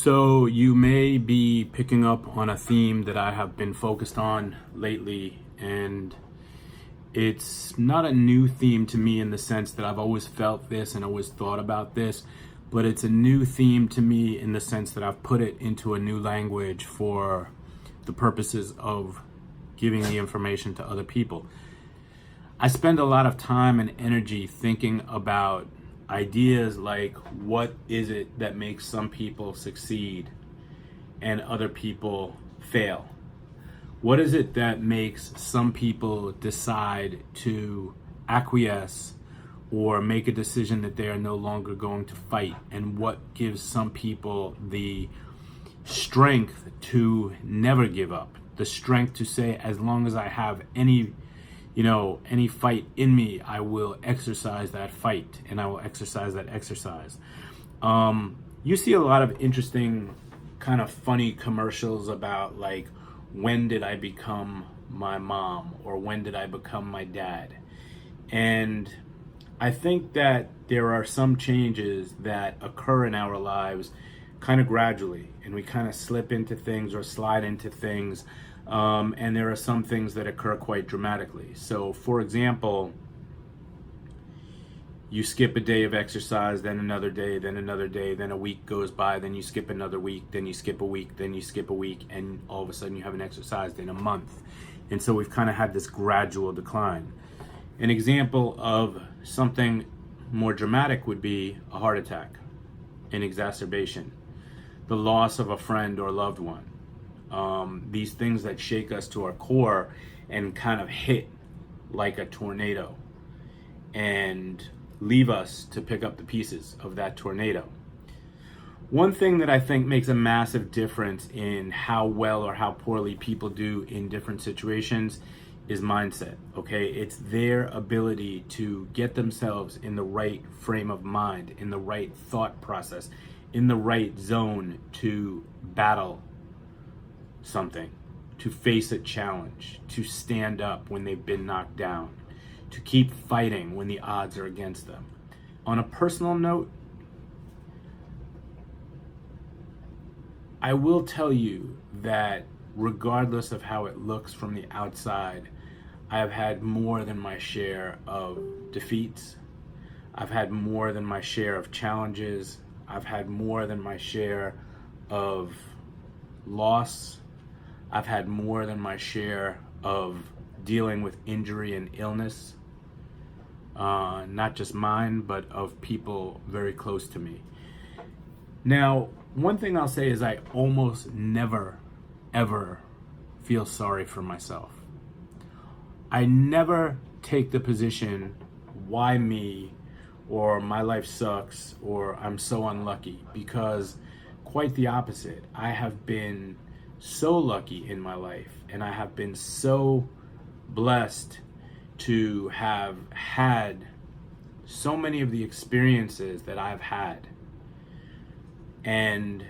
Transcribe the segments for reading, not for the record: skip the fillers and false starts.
So you may be picking up on a theme that I have been focused on lately, and it's not a new theme to me in the sense that I've always felt this and always thought about this, but it's a new theme to me in the sense that I've put it into a new language for the purposes of giving the information to other people. I spend a lot of time and energy thinking about ideas like, what is it that makes some people succeed and other people fail? What is it that makes some people decide to acquiesce or make a decision that they are no longer going to fight? And what gives some people the strength to never give up? The strength to say, as long as I have any fight in me, I will exercise that fight and I will exercise that exercise. You see a lot of interesting kind of funny commercials about, like, when did I become my mom, or when did I become my dad? And I think that there are some changes that occur in our lives kind of gradually, and we kind of slip into things or slide into things. And there are some things that occur quite dramatically. So, for example, you skip a day of exercise, then another day, then another day, then a week goes by, then you skip another week, then you skip a week, then you skip a week, and all of a sudden you haven't exercised in a month. And so we've kind of had this gradual decline. An example of something more dramatic would be a heart attack, an exacerbation, the loss of a friend or loved one. These things that shake us to our core and kind of hit like a tornado and leave us to pick up the pieces of that tornado. One thing that I think makes a massive difference in how well or how poorly people do in different situations is mindset, okay? It's their ability to get themselves in the right frame of mind, in the right thought process, in the right zone to battle something, to face a challenge, to stand up when they've been knocked down, to keep fighting when the odds are against them. On a personal note, I will tell you that regardless of how it looks from the outside, I have had more than my share of defeats. I've had more than my share of challenges. I've had more than my share of loss. I've had more than my share of dealing with injury and illness, not just mine, but of people very close to me. Now, one thing I'll say is I almost never, ever feel sorry for myself. I never take the position, why me, or my life sucks, or I'm so unlucky, because quite the opposite. I have been so lucky in my life, and I have been so blessed to have had so many of the experiences that I've had, and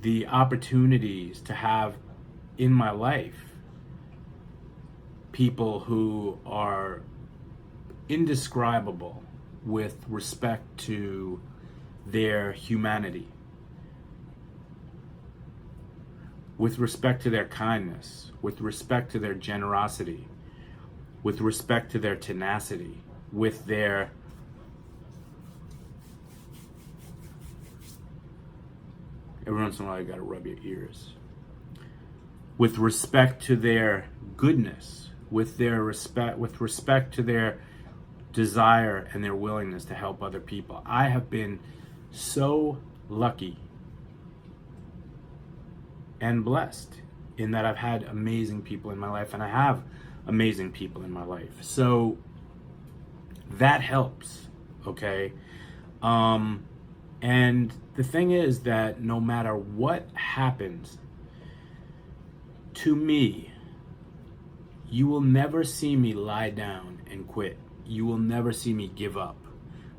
the opportunities to have in my life people who are indescribable with respect to their humanity, with respect to their kindness, with respect to their generosity, with respect to their tenacity, with their every once in a while you gotta rub your ears, with respect to their goodness, with respect to their desire and their willingness to help other people. I have been so lucky and blessed in that I've had amazing people in my life, and I have amazing people in my life. So that helps, okay? And the thing is that no matter what happens to me, you will never see me lie down and quit. You will never see me give up.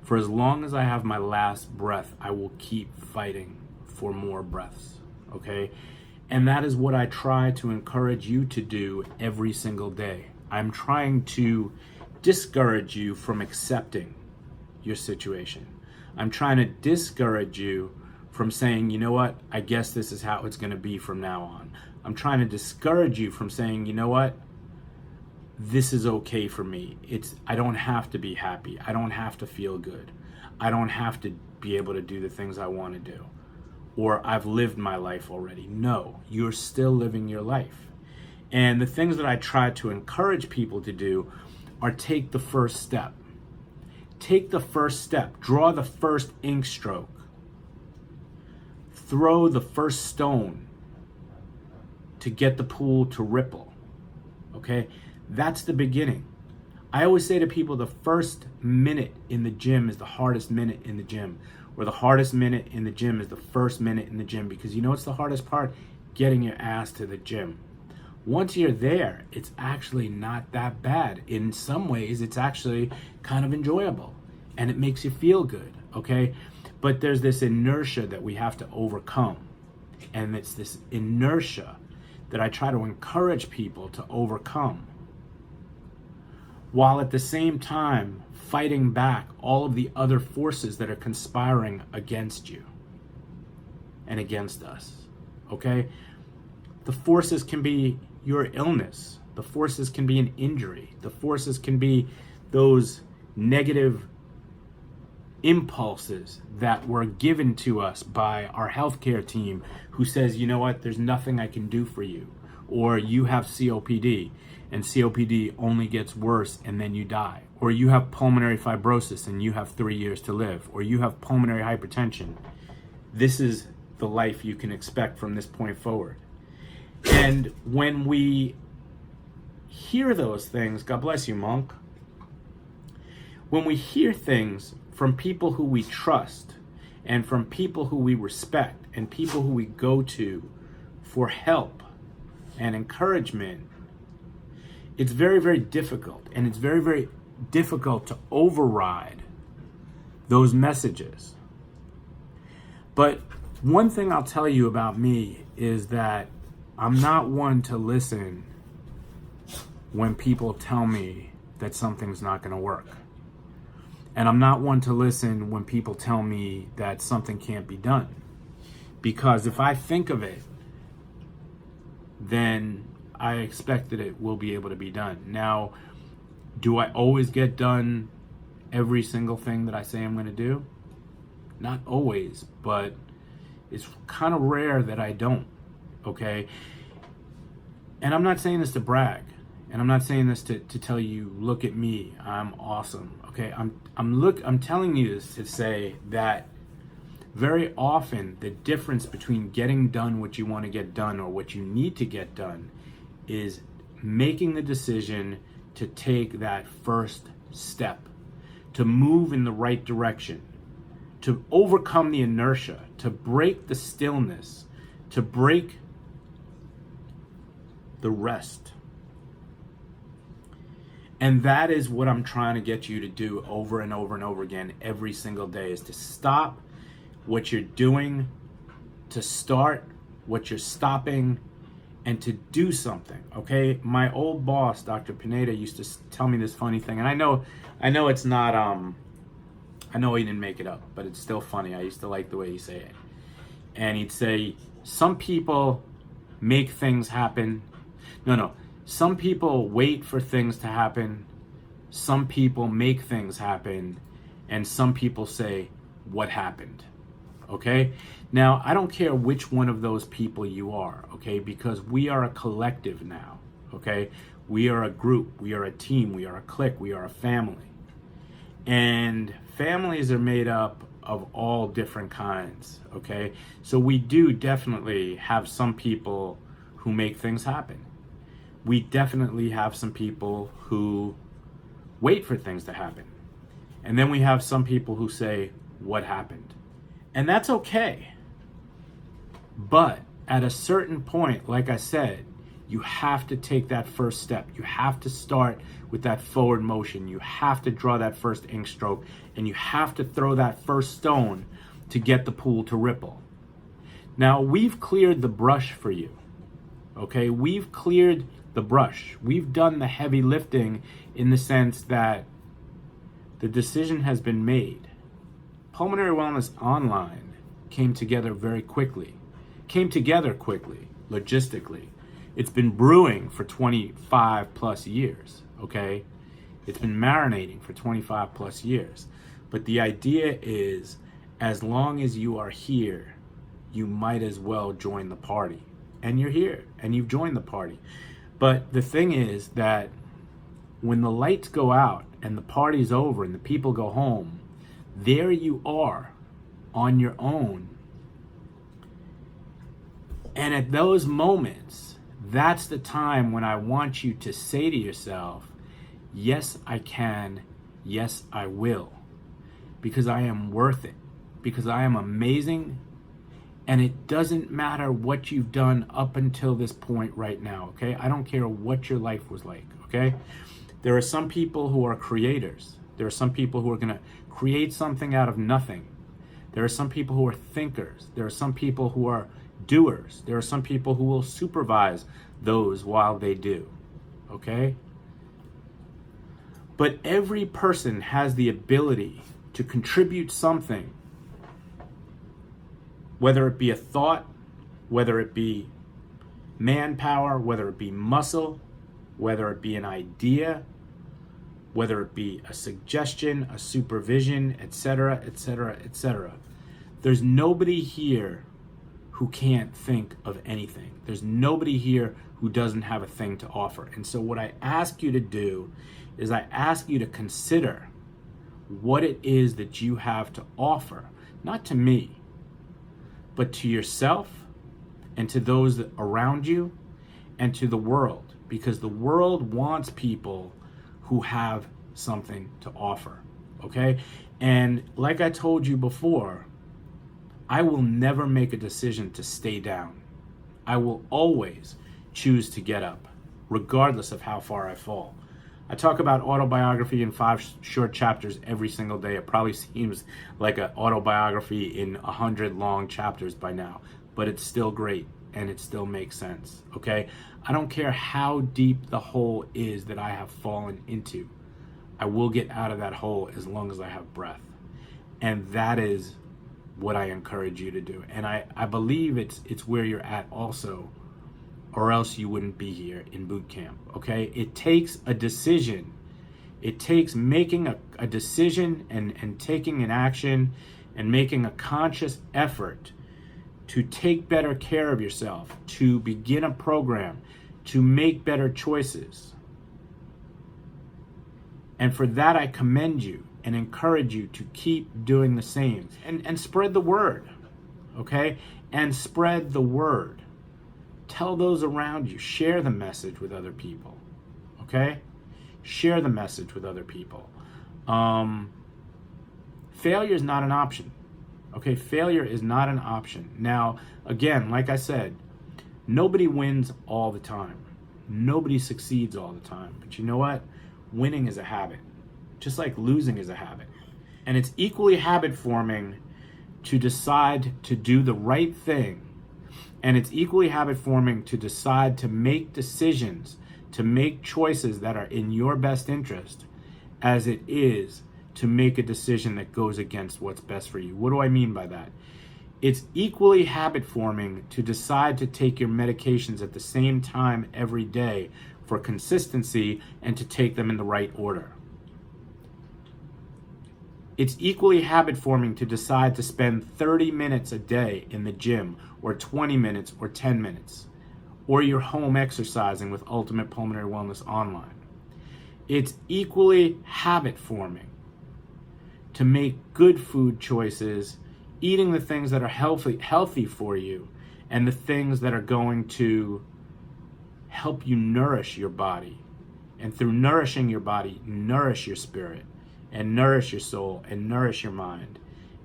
For as long as I have my last breath, I will keep fighting for more breaths, okay? And that is what I try to encourage you to do every single day. I'm trying to discourage you from accepting your situation. I'm trying to discourage you from saying, you know what, I guess this is how it's going to be from now on. I'm trying to discourage you from saying, you know what, this is okay for me. I don't have to be happy. I don't have to feel good. I don't have to be able to do the things I want to do. Or I've lived my life already. No, you're still living your life. And the things that I try to encourage people to do are take the first step. Take the first step. Draw the first ink stroke. Throw the first stone to get the pool to ripple. Okay? That's the beginning. I always say to people, the first minute in the gym is the hardest minute in the gym, or the hardest minute in the gym is the first minute in the gym, because you know what's the hardest part? Getting your ass to the gym. Once you're there, it's actually not that bad. In some ways, it's actually kind of enjoyable, and it makes you feel good, okay? But there's this inertia that we have to overcome, and it's this inertia that I try to encourage people to overcome, while at the same time fighting back all of the other forces that are conspiring against you and against us, okay? The forces can be your illness. The forces can be an injury. The forces can be those negative impulses that were given to us by our healthcare team, who says, you know what, there's nothing I can do for you. Or you have COPD, and COPD only gets worse and then you die. Or you have pulmonary fibrosis and you have 3 years to live. Or you have pulmonary hypertension. This is the life you can expect from this point forward. And when we hear those things, God bless you, monk. When we hear things from people who we trust, and from people who we respect, and people who we go to for help and encouragement, it's very, very difficult. And it's very, very difficult to override those messages. But one thing I'll tell you about me is that I'm not one to listen when people tell me that something's not going to work. And I'm not one to listen when people tell me that something can't be done. Because if I think of it, then I expect that it will be able to be done. Now, do I always get done every single thing that I say I'm going to do? Not always, but it's kind of rare that I don't, okay? And I'm not saying this to brag. And I'm not saying this to tell you, look at me, I'm awesome, okay? I'm telling you this to say that very often the difference between getting done what you want to get done or what you need to get done is making the decision to take that first step, to move in the right direction, to overcome the inertia, to break the stillness, to break the rest. And that is what I'm trying to get you to do over and over and over again every single day, is to stop what you're doing, to start what you're stopping, and to do something, okay? My old boss, Dr. Pineda, used to tell me this funny thing, and I know it's not, I know he didn't make it up, but it's still funny. I used to like the way he say it. And he'd say, some people make things happen. No. Some people wait for things to happen. Some people make things happen. And some people say, what happened? Okay? Now, I don't care which one of those people you are, okay? Because we are a collective now, okay? We are a group. We are a team. We are a clique. We are a family. And families are made up of all different kinds, okay? So we do definitely have some people who make things happen. We definitely have some people who wait for things to happen. And then we have some people who say, what happened? And that's okay. But at a certain point, like I said, you have to take that first step. You have to start with that forward motion. You have to draw that first ink stroke, and you have to throw that first stone to get the pool to ripple. Now, we've cleared the brush for you, okay? We've cleared the brush. We've done the heavy lifting in the sense that the decision has been made. Pulmonary Wellness Online came together very quickly. Came together quickly, logistically. It's been brewing for 25 plus years, okay? It's been marinating for 25 plus years. But the idea is, as long as you are here, you might as well join the party. And you're here, and you've joined the party. But the thing is that when the lights go out and the party's over and the people go home, there you are on your own. And at those moments, that's the time when I want you to say to yourself, yes, I can. Yes, I will. Because I am worth it. Because I am amazing. And it doesn't matter what you've done up until this point right now, okay? I don't care what your life was like, okay? There are some people who are creators. There are some people who are going to create something out of nothing. There are some people who are thinkers. There are some people who are doers. There are some people who will supervise those while they do, okay? But every person has the ability to contribute something, whether it be a thought, whether it be manpower, whether it be muscle, whether it be an idea, whether it be a suggestion, a supervision, etc., etc., etc. There's nobody here who can't think of anything. There's nobody here who doesn't have a thing to offer. And so what I ask you to do is I ask you to consider what it is that you have to offer, not to me, but to yourself and to those that around you and to the world, because the world wants people who have something to offer, okay? And like I told you before, I will never make a decision to stay down. I will always choose to get up, regardless of how far I fall. I talk about autobiography in 5 short chapters every single day. It probably seems like an autobiography in 100 long chapters by now, but it's still great and it still makes sense, okay? I don't care how deep the hole is that I have fallen into. I will get out of that hole as long as I have breath. And that is what I encourage you to do. And I believe it's where you're at also, or else you wouldn't be here in boot camp, okay? It takes a decision. It takes making a decision and taking an action and making a conscious effort to take better care of yourself, to begin a program, to make better choices. And for that, I commend you and encourage you to keep doing the same. And spread the word, okay? And spread the word. Tell those around you. Share the message with other people, okay? Share the message with other people. Failure is not an option, okay? Failure is not an option. Now, again, like I said, nobody wins all the time. Nobody succeeds all the time. But you know what? Winning is a habit, just like losing is a habit. And it's equally habit forming to decide to do the right thing. And it's equally habit forming to decide to make decisions, to make choices that are in your best interest, as it is to make a decision that goes against what's best for you. What do I mean by that? It's equally habit forming to decide to take your medications at the same time every day for consistency and to take them in the right order. It's equally habit forming to decide to spend 30 minutes a day in the gym, or 20 minutes or 10 minutes, or you're home exercising with Ultimate Pulmonary Wellness Online. It's equally habit forming to make good food choices, eating the things that are healthy for you, and the things that are going to help you nourish your body. And through nourishing your body, nourish your spirit, and nourish your soul, and nourish your mind,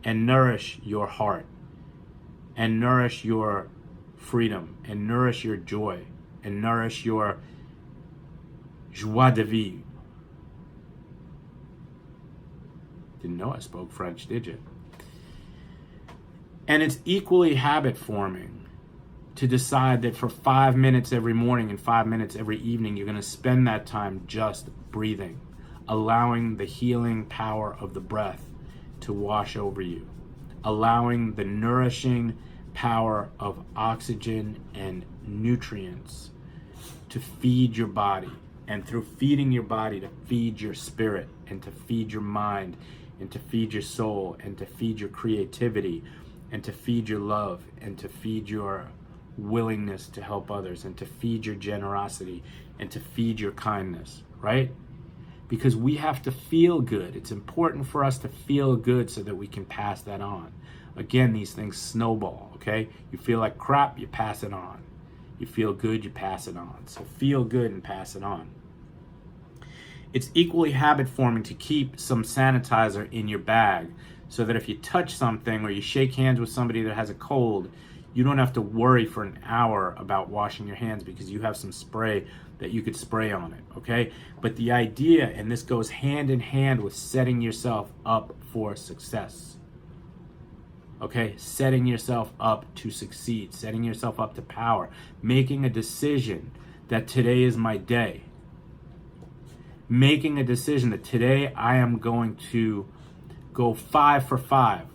and nourish your heart, and nourish your freedom, and nourish your joy, and nourish your joie de vivre. Didn't know I spoke French, did you? And it's equally habit forming to decide that for 5 minutes every morning and 5 minutes every evening, you're going to spend that time just breathing, allowing the healing power of the breath to wash over you, allowing the nourishing power of oxygen and nutrients to feed your body, and through feeding your body to feed your spirit and to feed your mind and to feed your soul and to feed your creativity and to feed your love and to feed your willingness to help others and to feed your generosity and to feed your kindness, right? Because we have to feel good. It's important for us to feel good so that we can pass that on. Again, these things snowball, okay? You feel like crap, you pass it on. You feel good, you pass it on. So feel good and pass it on. It's equally habit forming to keep some sanitizer in your bag so that if you touch something or you shake hands with somebody that has a cold, you don't have to worry for an hour about washing your hands because you have some spray that you could spray on it, okay? But the idea, and this goes hand in hand with setting yourself up for success, okay? Setting yourself up to succeed, setting yourself up to power, making a decision that today is my day. Making a decision that today I am going to go 5 for 5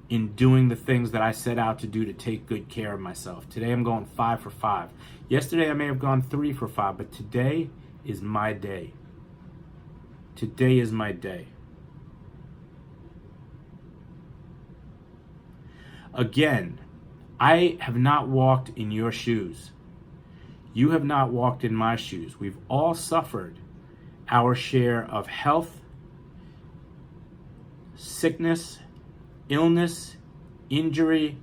in doing the things that I set out to do to take good care of myself. Today I'm going 5 for 5. Yesterday I may have gone 3 for 5, but today is my day. Today is my day. Again, I have not walked in your shoes. You have not walked in my shoes. We've all suffered our share of health, sickness, illness, injury,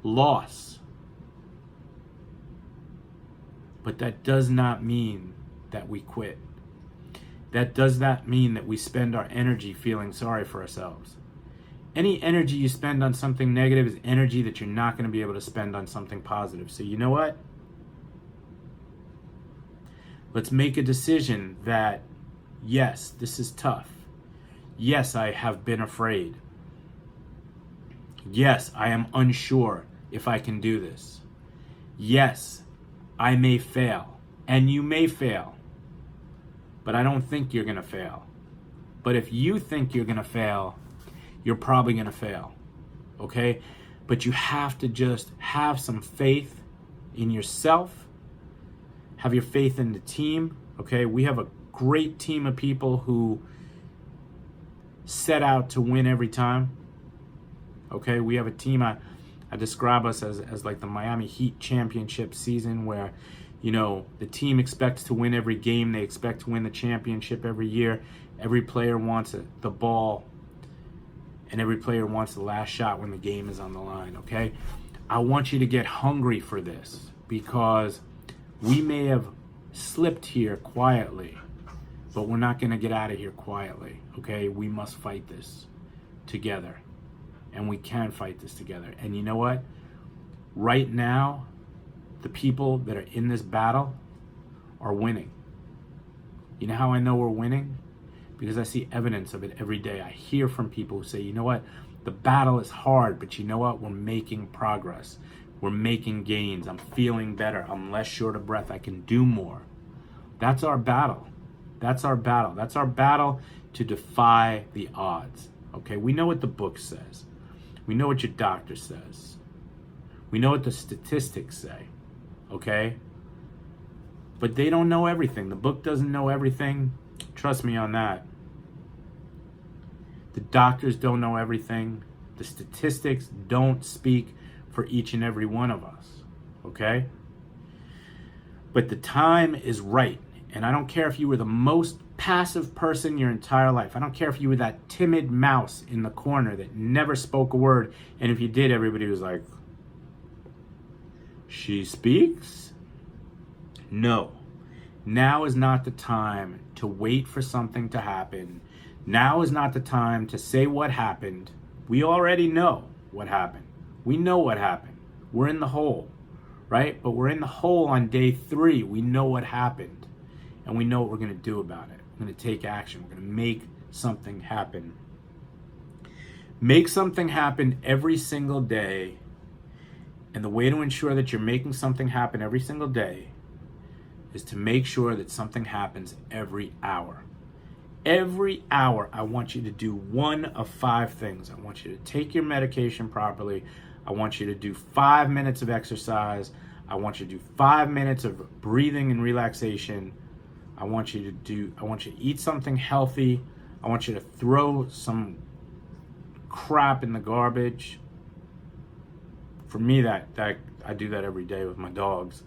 loss. But that does not mean that we quit. That does not mean that we spend our energy feeling sorry for ourselves. Any energy you spend on something negative is energy that you're not going to be able to spend on something positive. So you know what? Let's make a decision that, yes, this is tough. Yes, I have been afraid. Yes, I am unsure if I can do this. Yes, I may fail, and you may fail, but I don't think you're going to fail. But if you think you're going to fail, you're probably going to fail, okay? But you have to just have some faith in yourself, have your faith in the team, okay? We have a great team of people who set out to win every time. Okay, we have a team, I describe us as like the Miami Heat championship season where, you know, the team expects to win every game. They expect to win the championship every year. Every player wants the ball, and every player wants the last shot when the game is on the line, okay? I want you to get hungry for this because we may have slipped here quietly, but we're not going to get out of here quietly, okay? We must fight this together. And we can fight this together. And you know what? Right now, the people that are in this battle are winning. You know how I know we're winning? Because I see evidence of it every day. I hear from people who say, you know what? The battle is hard, but you know what? We're making progress. We're making gains. I'm feeling better. I'm less short of breath. I can do more. That's our battle. That's our battle. That's our battle to defy the odds. Okay? We know what the book says. We know what your doctor says. We know what the statistics say, okay? But they don't know everything. The book doesn't know everything. Trust me on that. The doctors don't know everything. The statistics don't speak for each and every one of us, okay? But the time is right. And I don't care if you were the most passive person your entire life. I don't care if you were that timid mouse in the corner that never spoke a word. And if you did, everybody was like, she speaks? No. Now is not the time to wait for something to happen. Now is not the time to say what happened. We already know what happened. We know what happened. We're in the hole, right? But we're in the hole on day 3. We know what happened. And we know what we're going to do about it. We're going to take action. We're going to make something happen. Make something happen every single day. And the way to ensure that you're making something happen every single day is to make sure that something happens every hour. Every hour, I want you to do one of 5 things. I want you to take your medication properly. I want you to do 5 minutes of exercise. I want you to do 5 minutes of breathing and relaxation. I want you to eat something healthy. I want you to throw some crap in the garbage. For me, that I do that every day with my dogs.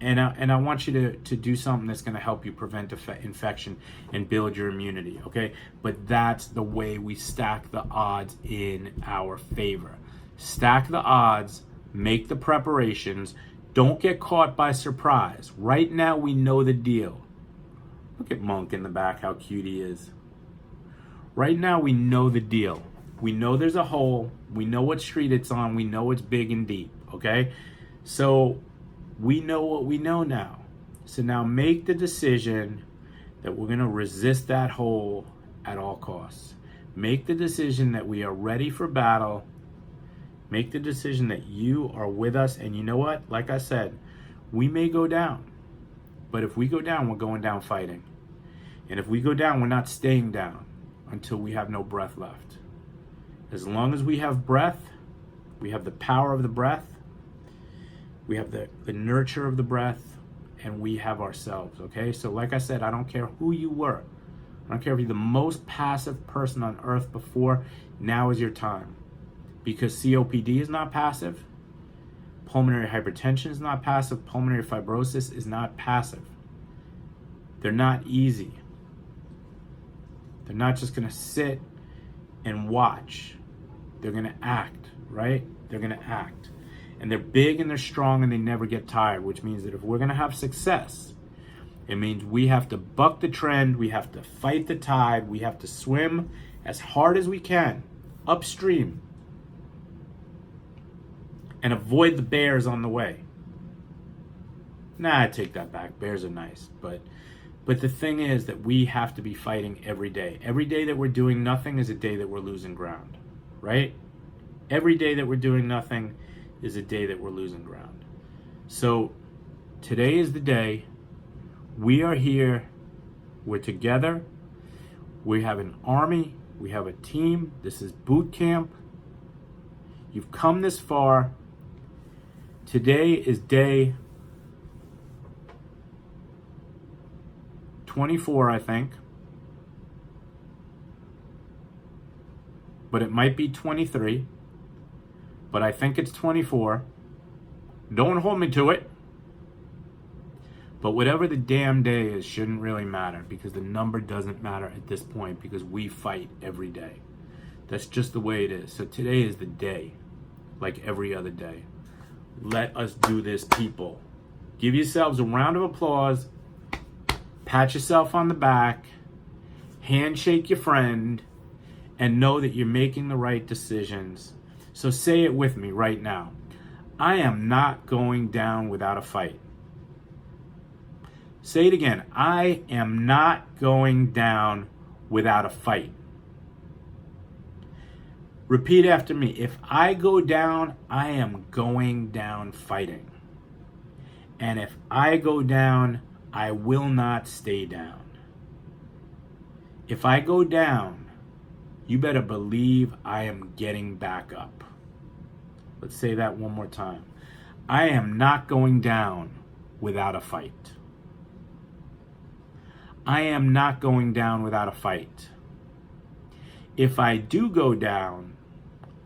And I want you to do something that's going to help you prevent infection and build your immunity, okay? But that's the way we stack the odds in our favor. Stack the odds, make the preparations, don't get caught by surprise. Right now, we know the deal. Look at Monk in the back, how cute he is. Right now, we know the deal. We know there's a hole. We know what street it's on. We know it's big and deep, okay? So we know what we know now. So now make the decision that we're going to resist that hole at all costs. Make the decision that we are ready for battle. Make the decision that you are with us. And you know what? Like I said, we may go down. But if we go down, we're going down fighting. And if we go down, we're not staying down until we have no breath left. As long as we have breath, we have the power of the breath, we have the nurture of the breath, and we have ourselves, okay? So like I said, I don't care who you were. I don't care if you're the most passive person on earth before, now is your time. Because COPD is not passive, pulmonary hypertension is not passive, pulmonary fibrosis is not passive. They're not easy. They're not just gonna sit and watch. They're gonna act, right? They're gonna act. And they're big and they're strong and they never get tired, which means that if we're gonna have success, it means we have to buck the trend, we have to fight the tide, we have to swim as hard as we can upstream and avoid the bears on the way. Nah, I take that back. Bears are nice, but the thing is that we have to be fighting every day. Every day that we're doing nothing is a day that we're losing ground, right? Every day that we're doing nothing is a day that we're losing ground. So today is the day. We are here. We're together. We have an army. We have a team. This is boot camp. You've come this far. Today is day 24, I think. But it might be 23. But I think it's 24. Don't hold me to it. But whatever the damn day is shouldn't really matter, because the number doesn't matter at this point, because we fight every day. That's just the way it is. So today is the day, like every other day. Let us do this, people. Give yourselves a round of applause. Pat yourself on the back. Handshake your friend. And know that you're making the right decisions. So say it with me right now. I am not going down without a fight. Say it again. I am not going down without a fight. Repeat after me. If I go down, I am going down fighting. And if I go down, I will not stay down. If I go down, you better believe I am getting back up. Let's say that one more time. I am not going down without a fight. I am not going down without a fight. If I do go down,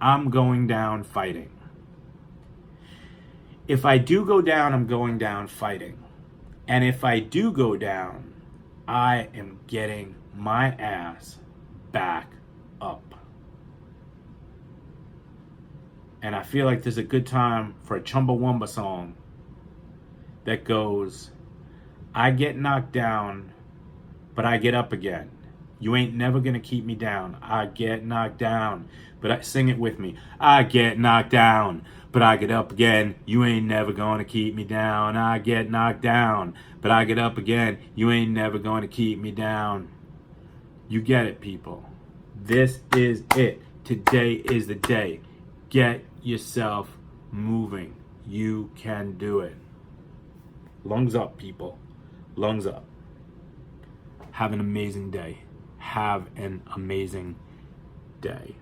I'm going down fighting. If I do go down, I'm going down fighting. And if I do go down, I am getting my ass back up. And I feel like there's a good time for a Chumbawamba song that goes, I get knocked down, but I get up again. You ain't never gonna keep me down. I get knocked down, but sing it with me. I get knocked down, but I get up again. You ain't never gonna keep me down. I get knocked down, but I get up again. You ain't never gonna keep me down. You get it, people. This is it. Today is the day. Get yourself moving. You can do it. Lungs up, people. Lungs up. Have an amazing day. Have an amazing day.